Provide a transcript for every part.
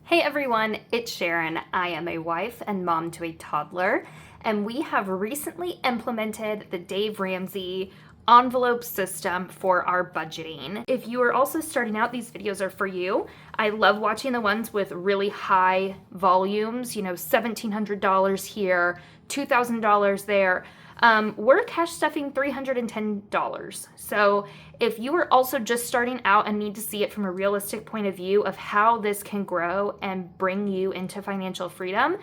Hey everyone, it's Sharon. I am a wife and mom to a toddler, and we have recently implemented the Dave Ramsey envelope system for our budgeting. If you are also starting out, these videos are for you. I love watching the ones with really high volumes, $1,700 here, $2,000 there. We're cash stuffing $310. So if you are also just starting out and need to see it from a realistic point of view of how this can grow and bring you into financial freedom,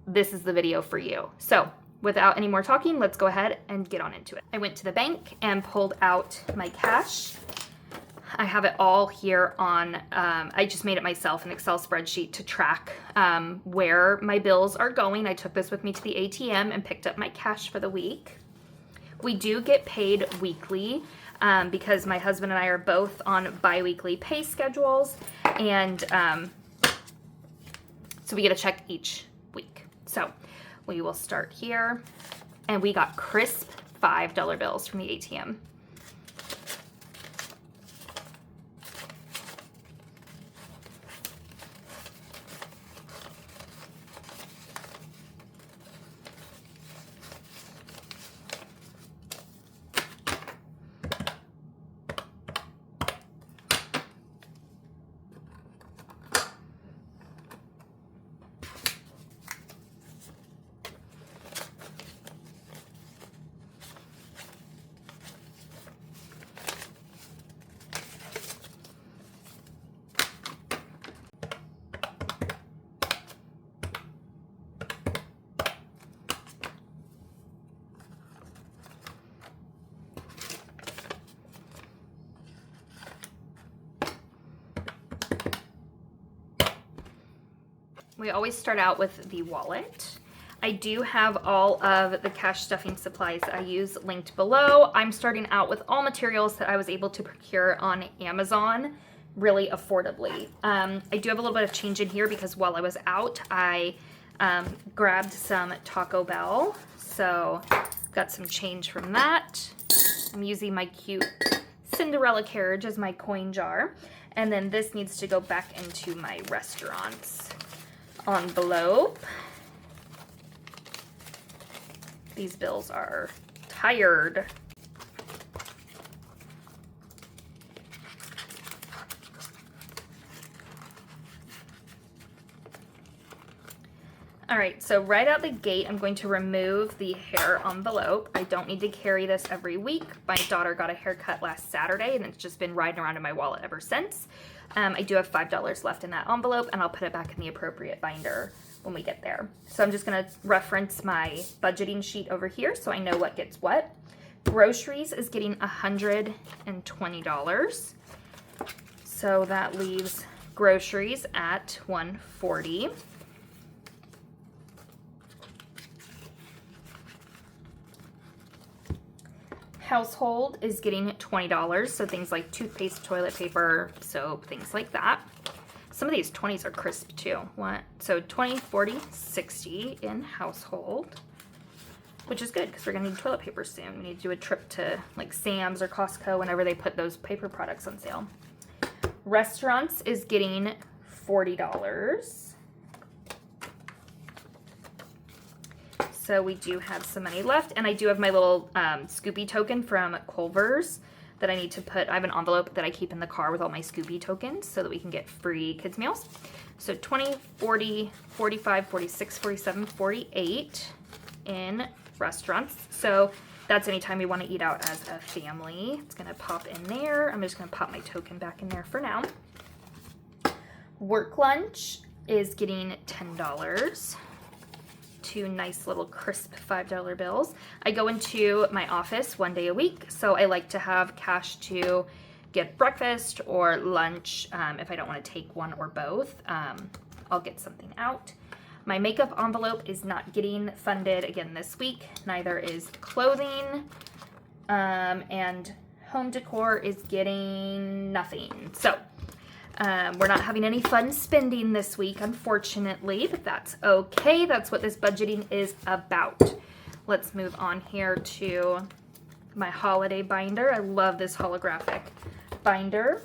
this is the video for you. So without any more talking, let's go ahead and get on into it. I went to the bank and pulled out my cash. I have it all here on, I just made it myself, an Excel spreadsheet to track where my bills are going. I took this with me to the ATM and picked up my cash for the week. We do get paid weekly because my husband and I are both on bi-weekly pay schedules, and so we get a check each week. So we will start here, and we got crisp $5 bills from the ATM. We always start out with the wallet. I do have all of the cash stuffing supplies I use linked below. I'm starting out with all materials that I was able to procure on Amazon really affordably. I do have a little bit of change in here because while I was out, I grabbed some Taco Bell. So got some change from that. I'm using my cute Cinderella carriage as my coin jar. And then this needs to go back into my restaurant's envelope. These bills are tired. All right, so right out the gate, I'm going to remove the hair envelope. I don't need to carry this every week. My daughter got a haircut last Saturday, and it's just been riding around in my wallet ever since. I do have $5 left in that envelope, and I'll put it back in the appropriate binder when we get there. So I'm just gonna reference my budgeting sheet over here so I know what gets what. Groceries is getting $120. So that leaves groceries at $140. Household is getting $20, so things like toothpaste, toilet paper, soap, things like that. Some of these 20s are crisp too. So 20, 40, 60 in household, which is good because we're gonna need toilet paper soon. We need to do a trip to like Sam's or Costco whenever they put those paper products on sale. Restaurants is getting $40. So we do have some money left, and I do have my little Scoopy token from Culver's that I need to put. I have an envelope that I keep in the car with all my Scoopy tokens so that we can get free kids meals. So 20, 40, 45, 46, 47, 48 in restaurants. So that's anytime we want to eat out as a family. It's going to pop in there. I'm just going to pop my token back in there for now. Work lunch is getting $10. Two nice little crisp $5 bills. I go into my office one day a week, so I like to have cash to get breakfast or lunch. If I don't want to take one or both, I'll get something out. My makeup envelope is not getting funded again this week. Neither is clothing, and home decor is getting nothing. So we're not having any fun spending this week, unfortunately, but that's okay. That's what this budgeting is about. Let's move on here to my holiday binder. I love this holographic binder.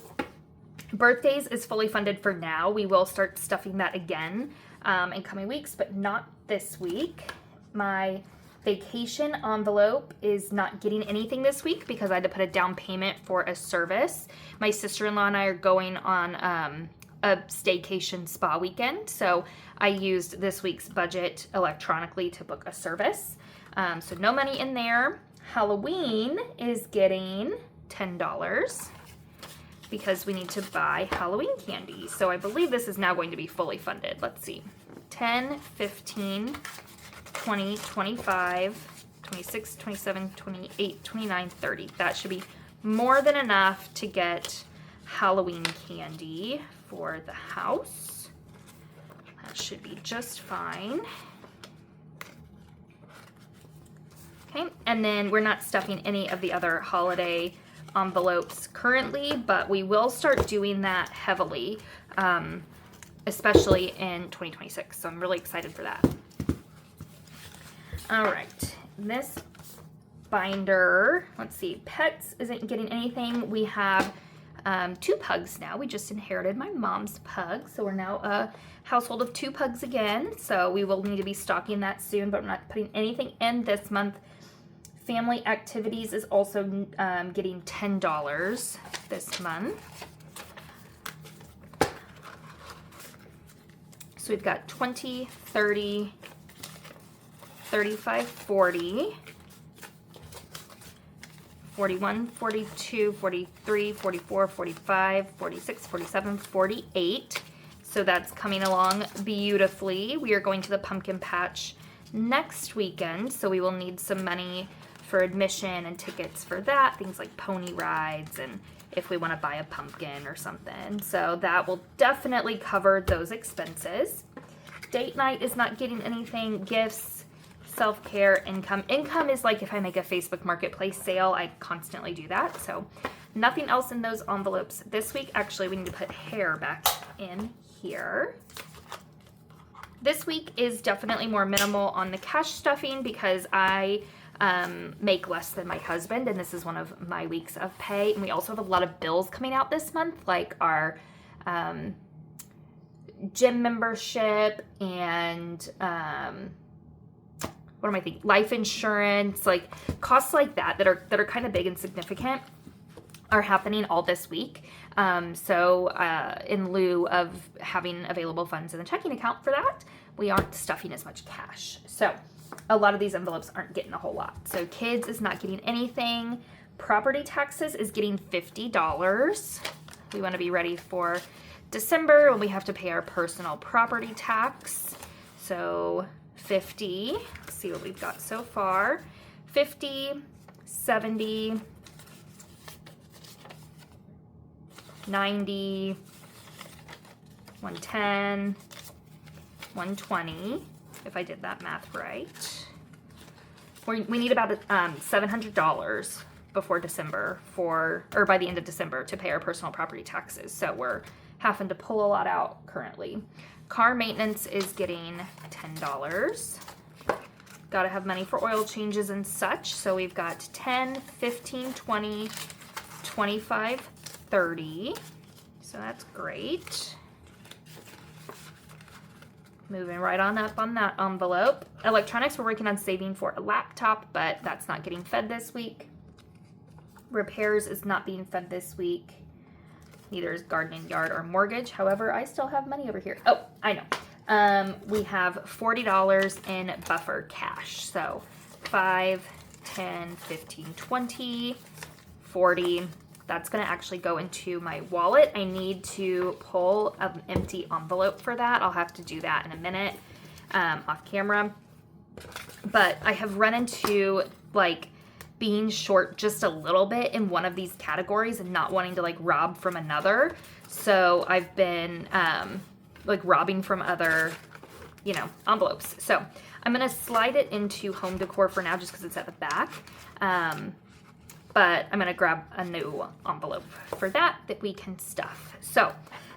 Birthdays is fully funded for now. We will start stuffing that again in coming weeks, but not this week. My vacation envelope is not getting anything this week because I had to put a down payment for a service. My sister-in-law and I are going on a staycation spa weekend, so I used this week's budget electronically to book a service. So no money in there. Halloween is getting $10 because we need to buy Halloween candy. So I believe this is now going to be fully funded. Let's see. 10, 15, 20, 25, 26, 27, 28, 29, 30. That should be more than enough to get Halloween candy for the house. That should be just fine. Okay, and then we're not stuffing any of the other holiday envelopes currently, but we will start doing that heavily, especially in 2026. So I'm really excited for that. All right, this binder, let's see, pets isn't getting anything. We have 2 pugs now. We just inherited my mom's pug, so we're now a household of 2 pugs again. So we will need to be stocking that soon, but I'm not putting anything in this month. Family activities is also getting $10 this month. So we've got 20, 30, 35, 40, 41, 42, 43, 44, 45, 46, 47, 48. So that's coming along beautifully. We are going to the pumpkin patch next weekend, so we will need some money for admission and tickets for that, things like pony rides and if we want to buy a pumpkin or something. So that will definitely cover those expenses. Date night is not getting anything. Gifts, self-care, income. Income is like if I make a Facebook Marketplace sale, I constantly do that. So nothing else in those envelopes this week. Actually, we need to put hair back in here. This week is definitely more minimal on the cash stuffing because I make less than my husband, and this is one of my weeks of pay. And we also have a lot of bills coming out this month, like our gym membership and what am I thinking? Life insurance, like costs like that are kind of big and significant are happening all this week. So in lieu of having available funds in the checking account for that, we aren't stuffing as much cash. So a lot of these envelopes aren't getting a whole lot. So kids is not getting anything. Property taxes is getting $50. We want to be ready for December when we have to pay our personal property tax. So 50, let's see what we've got so far. 50, 70, 90, 110, 120, if I did that math right. We need about $700 before December or by the end of December to pay our personal property taxes. So we're having to pull a lot out currently. Car maintenance is getting $10. Got to have money for oil changes and such. So we've got 10, 15, 20, 25, 30. So that's great. Moving right on up on that envelope. Electronics, we're working on saving for a laptop, but that's not getting fed this week. Repairs is not being fed this week. Neither is gardening, yard, or mortgage. However, I still have money over here. Oh, I know. We have $40 in buffer cash. So 5, 10, 15, 20, 40. That's going to actually go into my wallet. I need to pull an empty envelope for that. I'll have to do that in a minute off camera. But I have run into like being short just a little bit in one of these categories and not wanting to like rob from another. So I've been like robbing from other, envelopes. So I'm going to slide it into home decor for now just because it's at the back. But I'm going to grab a new envelope for that we can stuff. So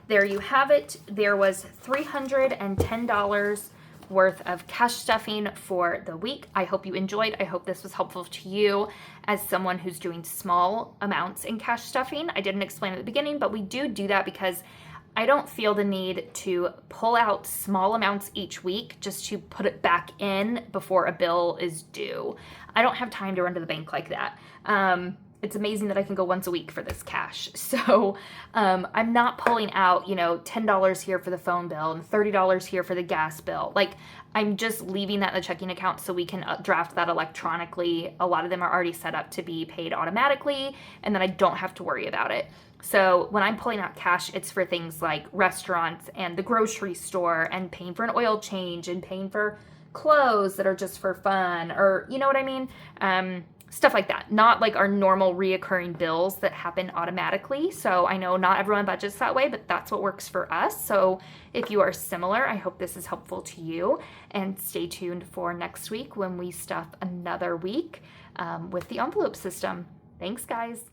there you have it. There was $310 worth of cash stuffing for the week. I hope you enjoyed. I hope this was helpful to you as someone who's doing small amounts in cash stuffing. I didn't explain at the beginning, but we do that because I don't feel the need to pull out small amounts each week just to put it back in before a bill is due. I don't have time to run to the bank like that. It's amazing that I can go once a week for this cash. So I'm not pulling out, $10 here for the phone bill and $30 here for the gas bill. Like, I'm just leaving that in the checking account so we can draft that electronically. A lot of them are already set up to be paid automatically, and then I don't have to worry about it. So when I'm pulling out cash, it's for things like restaurants and the grocery store and paying for an oil change and paying for clothes that are just for fun, or you know what I mean? Stuff like that. Not like our normal reoccurring bills that happen automatically. So I know not everyone budgets that way, but that's what works for us. So if you are similar, I hope this is helpful to you. And stay tuned for next week when we stuff another week with the envelope system. Thanks, guys.